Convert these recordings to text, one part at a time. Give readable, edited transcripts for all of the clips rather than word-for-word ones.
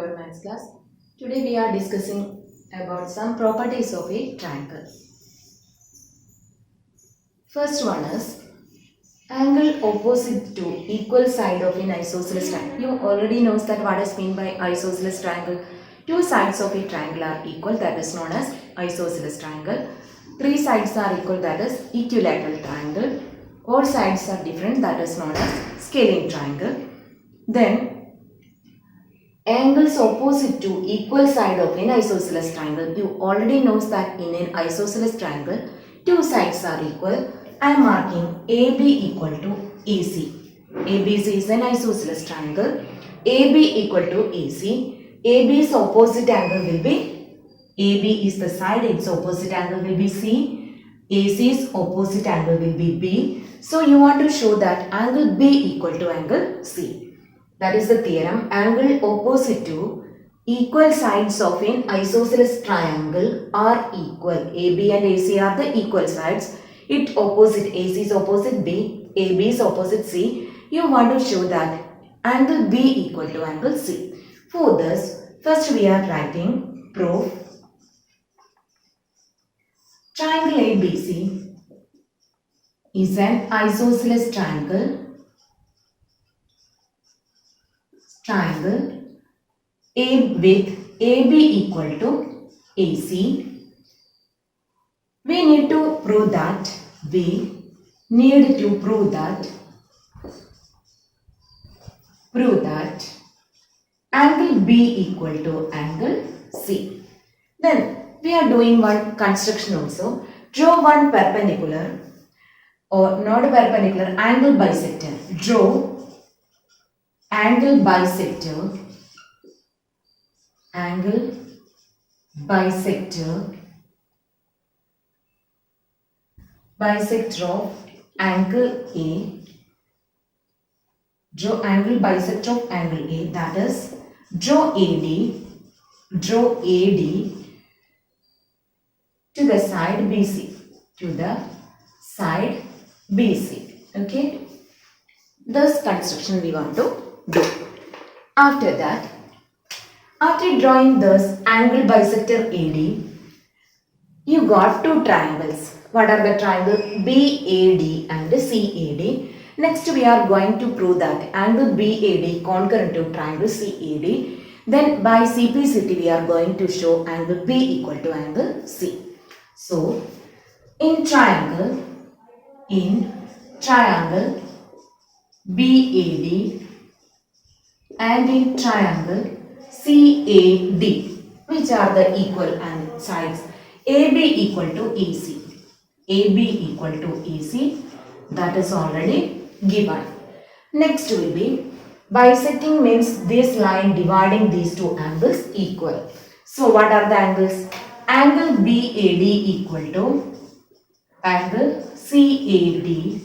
our maths class. Today we are discussing about some properties of a triangle. First one is angle opposite to equal side of an isosceles triangle. You already knows that what is meant by isosceles triangle. Two sides of a triangle are equal, that is known as isosceles triangle. Three sides are equal, that is equilateral triangle. All sides are different, that is known as scaling triangle. Then angles opposite to equal side of an isosceles triangle. You already knows that in an isosceles triangle, two sides are equal. I am marking AB equal to AC. ABC is an isosceles triangle. AB equal to AC. AB's opposite angle will be, AB is the side, its opposite angle will be C. AC's opposite angle will be B. So you want to show that angle B equal to angle C. That is the theorem. Angle opposite to equal sides of an isosceles triangle are equal. AB and AC are the equal sides. It opposite, AC is opposite B, AB is opposite C. You want to show that angle B equal to angle C. For this, first we are writing proof. Triangle ABC is an isosceles triangle A with AB equal to AC. We need to prove that angle B equal to angle C. Then we are doing one construction also. Draw one perpendicular or not perpendicular, angle bisector. Draw angle bisector of angle A. Draw angle bisector of angle A, that is draw AD to the side BC. Okay, this construction we want to do. After that, after drawing this angle bisector AD, you got two triangles. What are the triangles? BAD and CAD. Next we are going to prove that angle BAD concurrent to triangle CAD. Then by CPCT we are going to show angle B equal to angle C. So in triangle BAD and in triangle CAD, which are the equal sides, AB equal to AC, that is already given. Next will be bisecting, means this line dividing these two angles equal. So what are the angles? Angle BAD equal to angle CAD,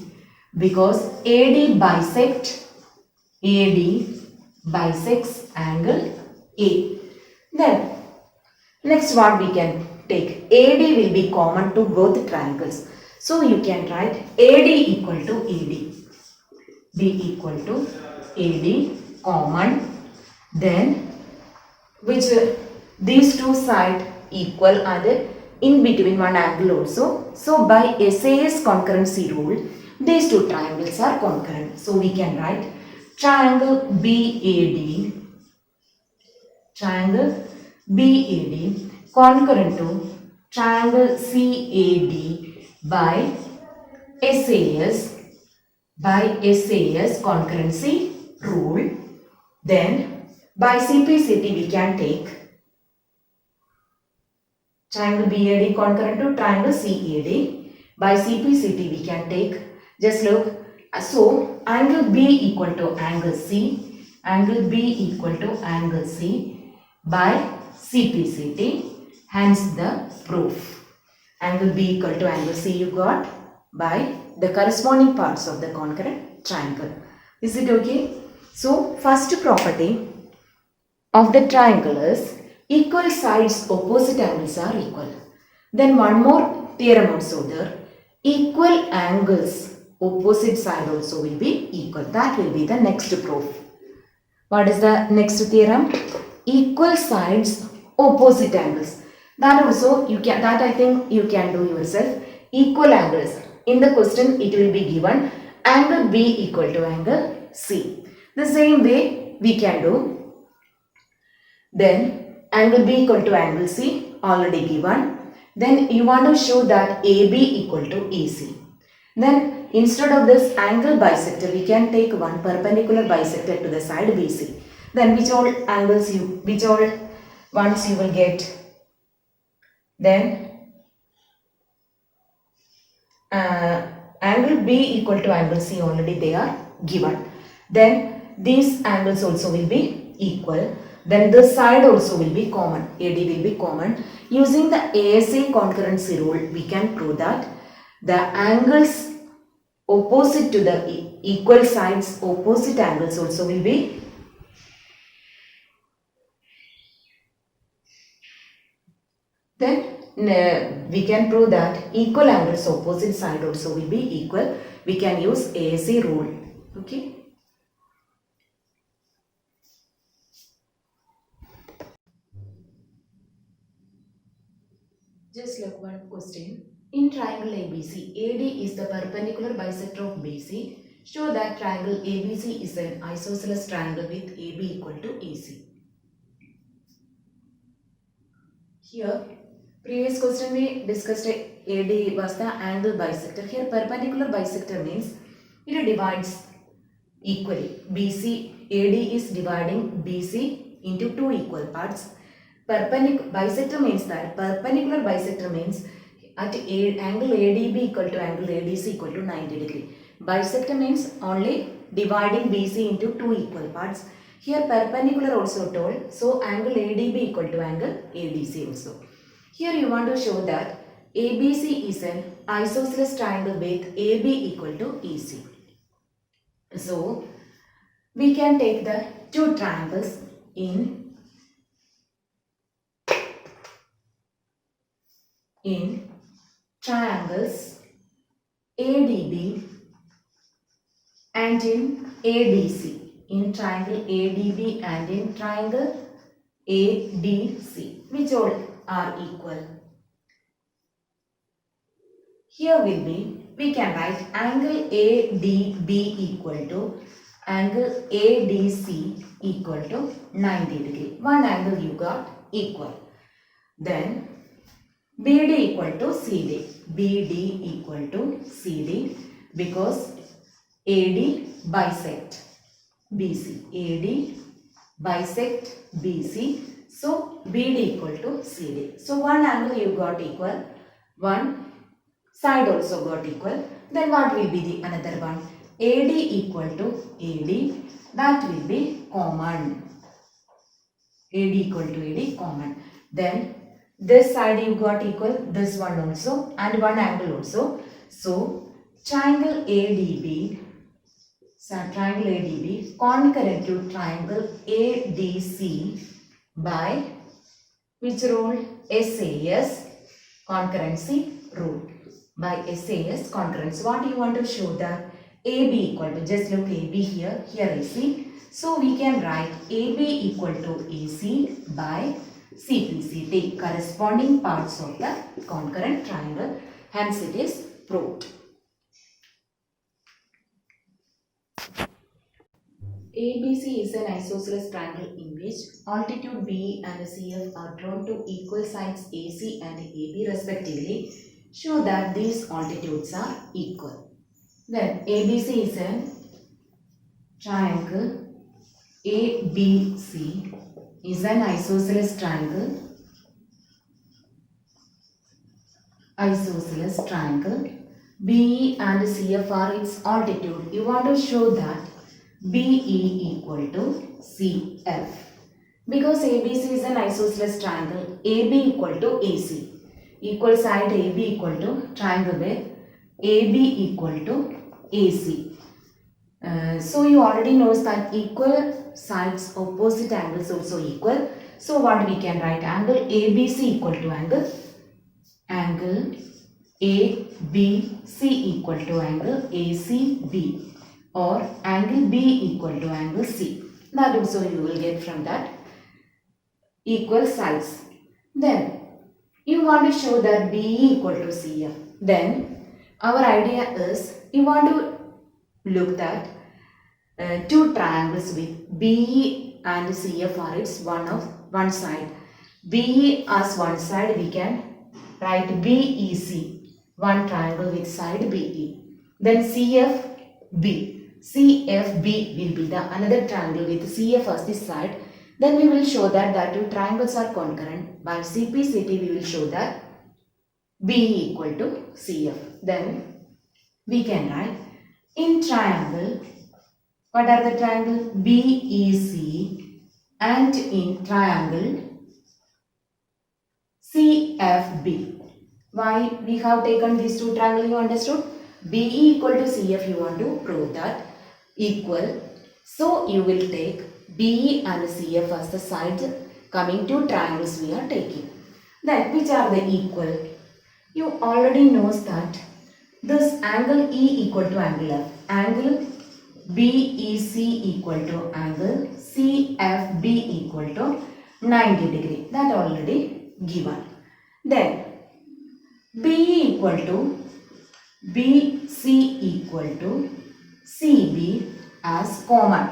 because AD bisects angle A. Then next what we can take? AD will be common to both triangles. So you can write AD equal to AD. B equal to AD common. Then which these two sides equal and in between one angle also. So by SAS concurrency rule, these two triangles are concurrent. So we can write triangle BAD concurrent to triangle CAD by SAS concurrency rule. Then by CPCT we can take triangle BAD concurrent to triangle CAD. By CPCT we can take, just look, so angle B equal to angle C, by CPCT, hence the proof. Angle B equal to angle C you got by the corresponding parts of the concurrent triangle. Is it okay? So first property of the triangle is equal sides opposite angles are equal. Then one more theorem also there. Equal angles opposite side also will be equal. That will be the next proof. What is the next theorem? equal sides opposite angles. That also you can, that I think you can do yourself. Equal angles. In the question it will be given angle B equal to angle C. The same way we can do. Then angle B equal to angle C already given. Then you want to show that AB equal to AC. Then instead of this angle bisector, we can take one perpendicular bisector to the side BC. Then which all ones you will get? Then angle B equal to angle C already they are given. Then these angles also will be equal. Then this side also will be common. AD will be common. Using the ASA concurrency rule, we can prove that the angles opposite to the equal sides, opposite angles also will be then we can prove that equal angles opposite side also will be equal. We can use ASA rule. Okay. Just look one question. In triangle ABC, AD is the perpendicular bisector of BC. Show that triangle ABC is an isosceles triangle with AB equal to AC. Here, previous question we discussed AD was the angle bisector. Here, perpendicular bisector means it divides equally. AD is dividing BC into two equal parts. Bisector means that perpendicular bisector means at angle ADB equal to angle ADC equal to 90 degree. Bisector means only dividing BC into two equal parts. Here perpendicular also told, so angle ADB equal to angle ADC also. Here you want to show that ABC is an isosceles triangle with AB equal to EC. So we can take the two triangles in triangles ADB and in ADC. In triangle ADB and in triangle ADC, which all are equal. Here will be, we can write angle ADB equal to angle ADC equal to 90 degree. One angle you got equal. Then BD equal to CD. BD equal to CD because AD bisect BC. AD bisect BC. So BD equal to CD. So one angle you got equal. One side also got equal. Then what will be the another one? AD equal to AD. That will be common. AD equal to AD common. Then this side you got equal, this one also and one angle also. So triangle ADB concurrent to triangle ADC by which rule? SAS concurrency rule. By SAS concurrence. What do you want to show that? AB equal to, just look AB here, here AC. So we can write AB equal to AC by CPC. Take corresponding parts of the concurrent triangle. Hence it is proved. ABC is an isosceles triangle in which altitude B and CF are drawn to equal sides AC and AB respectively. Show that these altitudes are equal. Then ABC is a triangle. ABC is an isosceles triangle. BE and CF are its altitude. You want to show that BE equal to CF. Because ABC is an isosceles triangle, AB equal to AC. Equal side AB equal to triangle with AB equal to AC. So you already knows that equal sides opposite angles also equal. So what we can write? Angle ABC equal to angle ABC equal to angle ACB. Or angle B equal to angle C. That also you will get from that. equal sides. Then you want to show that BE equal to CF. Then our idea is you want to look at two triangles with BE and CF are its one side. BE as one side, we can write BEC, one triangle with side BE. Then CFB. CFB will be the another triangle with CF as the side. Then we will show that the two triangles are concurrent. By CPCT we will show that BE equal to CF. Then we can write in triangle, what are the triangle? BEC, and in triangle CFB. Why we have taken these two triangles, you understood? BE equal to CF, you want to prove that equal. So you will take BE and CF as the sides coming to triangles we are taking. Then which are the equal? You already knows that this angle E equal to angle F. Angle BEC equal to angle CFB equal to 90 degree. That already given. Then BE equal to BC equal to CB as common.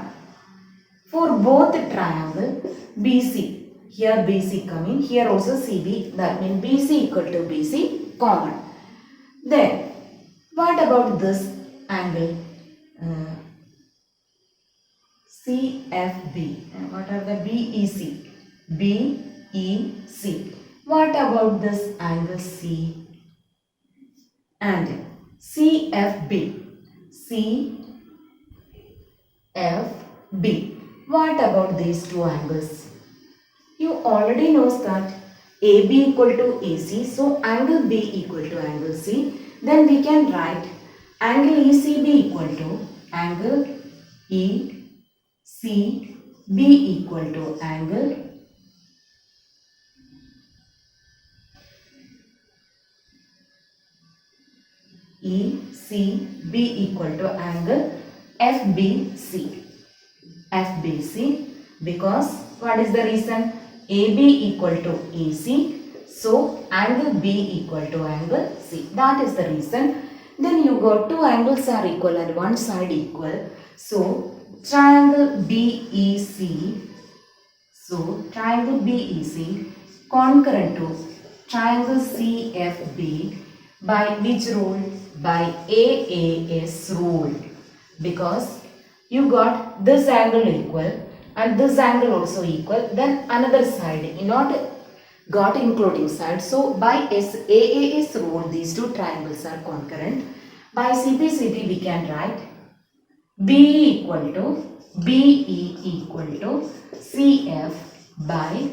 For both triangle BC, here BC coming, here also CB, that means BC equal to BC common. Then what about this angle CFB? And what are the BEC? BEC. What about this angle C? And CFB. CFB. What about these two angles? You already knows that AB equal to AC. So angle B equal to angle C. Then we can write angle ECB equal to angle ECB equal to angle ECB equal to angle FBC. FBC, because what is the reason? AB equal to AC. So angle B equal to angle C. That is the reason. Then you got two angles are equal and one side equal. So triangle BEC. So triangle BEC concurrent to triangle CFB by which rule? By AAS rule. Because you got this angle equal and this angle also equal, then another side not got including side. So by AAS rule these two triangles are concurrent. By CPCT we can write BE equal to BE equal to CF by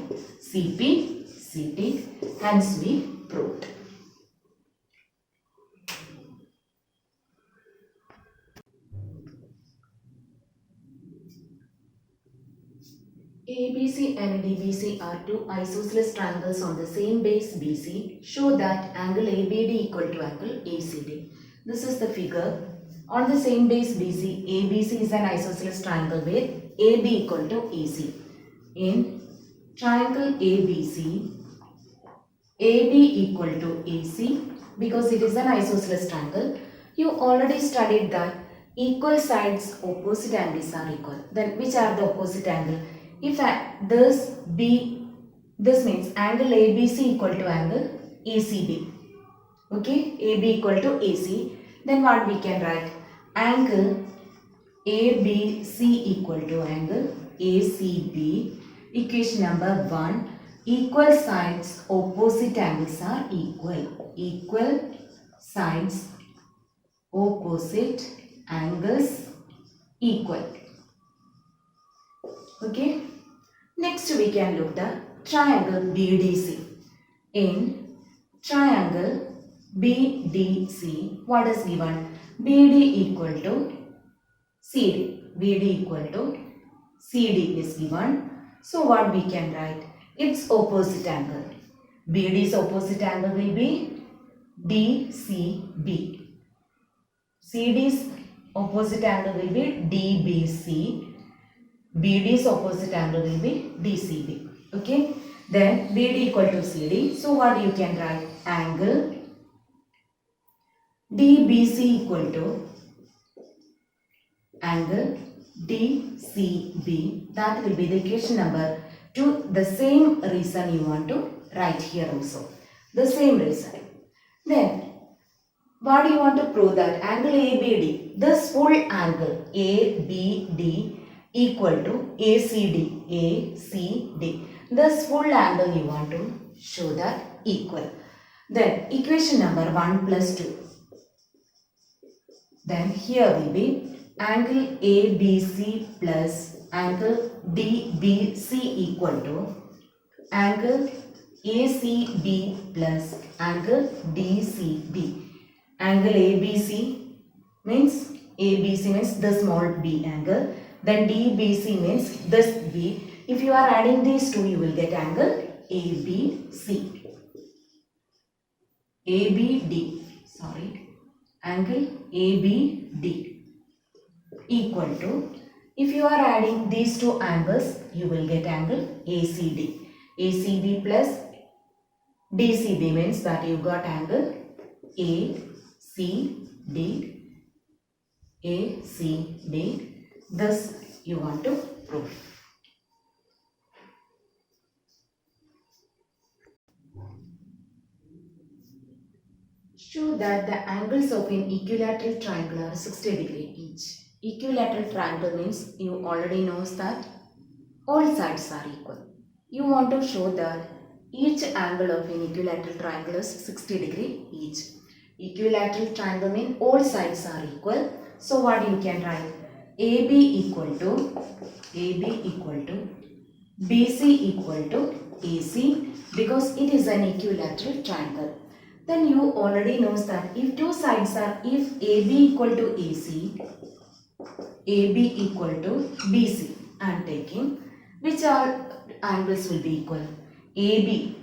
CPCT. Hence we proved. ABC and DBC are two isosceles triangles on the same base BC. Show that angle ABD equal to angle ACD. This is the figure. On the same base BC, ABC is an isosceles triangle where AB equal to AC. In triangle ABC, AB equal to AC, because it is an isosceles triangle. You already studied that equal sides opposite angles are equal. Then which are the opposite angle? If this means angle ABC equal to angle ACB. Okay, AB equal to AC. Then what we can write? Angle ABC equal to angle ACB. Equation number 1. Equal sides opposite angles are equal. Equal sides opposite angles equal. Okay. Next we can look the triangle BDC. In triangle BDC, what is given? BD equal to CD. BD equal to CD is given. So what we can write? Its opposite angle. BD's opposite angle will be DCB. CD's opposite angle will be DBC. BD's opposite angle will be DCB. Okay. Then BD equal to CD. So what you can write? Angle DBC equal to angle DCB. That will be the equation number 2. The same reason you want to write here also. The same reason. Then what do you want to prove? That angle ABD, this full angle ABD equal to ACD. This full angle you want to show that equal. Then equation number 1 plus 2. Then here will be angle ABC plus angle DBC equal to angle ACB plus angle DCB. Angle ABC means the small b angle. Then DBC means this b. If you are adding these two, you will get angle ABC. Angle ABD equal to, if you are adding these two angles, you will get angle ACD. ACB plus DCB means that you got angle ACD. This you want to prove. Show that the angles of an equilateral triangle are 60 degree each. Equilateral triangle means you already knows that all sides are equal. You want to show that each angle of an equilateral triangle is 60 degree each. Equilateral triangle means all sides are equal. So what you can write? AB equal to BC equal to AC, because it is an equilateral triangle. Then you already knows that if two sides are, if AB equal to AC, AB equal to BC, I am taking, which all angles will be equal? AB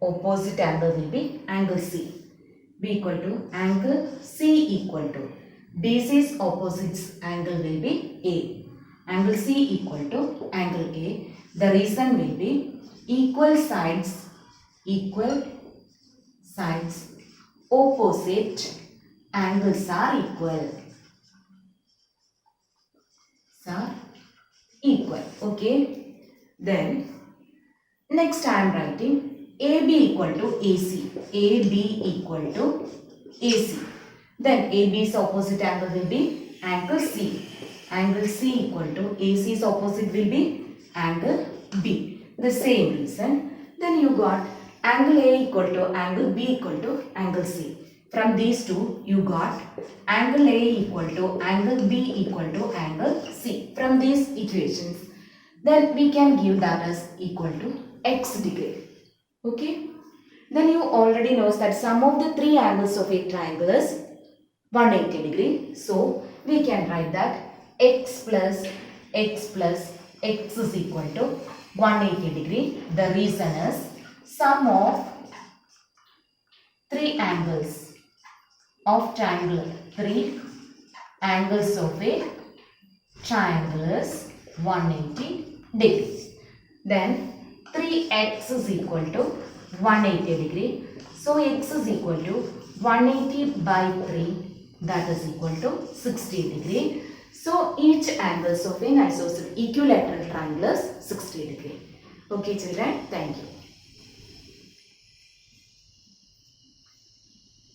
opposite angle will be angle C. B equal to angle C equal to BC's opposite angle will be A. Angle C equal to angle A. The reason will be equal sides, opposite angles are equal. Okay. Then next I am writing AB equal to AC. Then AB's opposite angle will be angle C. Angle C equal to AC's opposite will be angle B. The same reason. Then you got angle A equal to angle B equal to angle C. From these two, you got angle A equal to angle B equal to angle C. From these equations, then we can give that as equal to x degree. Okay. Then you already know that sum of the three angles of a triangle is 180 degree. So we can write that x plus x is equal to 180 degree. The reason is sum of three angles of triangle. Three angles of a triangle is 180 degrees. Then 3x is equal to 180 degree. So x is equal to 180 by 3, that is equal to 60 degree. So each angles of an isosceles equilateral triangle is 60 degree. Okay children, thank you.